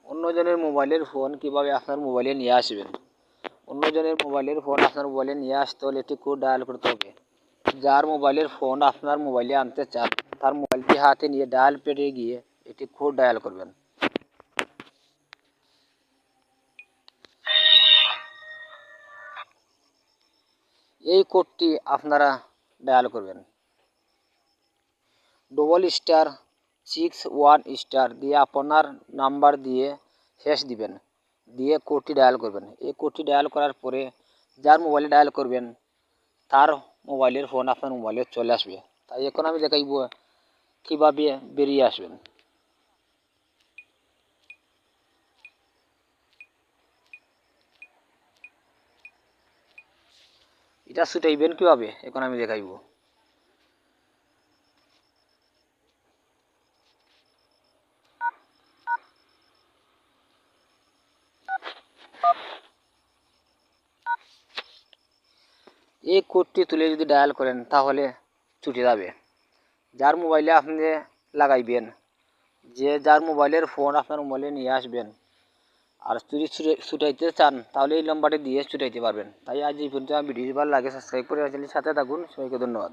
অন্যজনের মোবাইলের ফোন কিভাবে আপনার মোবাইলে নিয়ে আসবেন। অন্যজনের মোবাইলের ফোন আপনার মোবাইলে নিয়ে আসতে হলে একটি কোড ডায়াল করতে হবে। যার মোবাইলের ফোন আপনার মোবাইলে আনতে চান তার মোবাইলটি হাতে নিয়ে ডায়াল প্যাডে গিয়ে একটি কোড ডায়াল করবেন। এই কোডটি আপনারা ডায়াল করবেন *6 1* দিয়ে আপনার নাম্বার দিয়ে শেষ দিবেন, দিয়ে কোডটি ডায়াল করবেন। এই কোডটি ডায়াল করার পরে যার মোবাইলে ডায়াল করবেন তার মোবাইলের ফোন আপনার মোবাইলে চলে আসবে। তাই এখন আমি দেখাইব কীভাবে বেরিয়ে আসবেন। এটা ছুটাইবেন কীভাবে এখন আমি দেখাইব। এই কোডটি তুলে যদি ডায়াল করেন তাহলে ছুটে যাবে। যার মোবাইলে আপনি লাগাইবেন, যার মোবাইলের ফোন আপনার মোবাইলে নিয়ে আসবেন আর যদি ছুটাইতে চান তাহলে এই নাম্বারটি দিয়ে ছুটাইতে পারবেন। তাই আজ এই পর্যন্ত। ভিডিও ভালো লাগে সাবস্ক্রাইব করে চ্যানেলের সাথে থাকুন। সবাইকে ধন্যবাদ।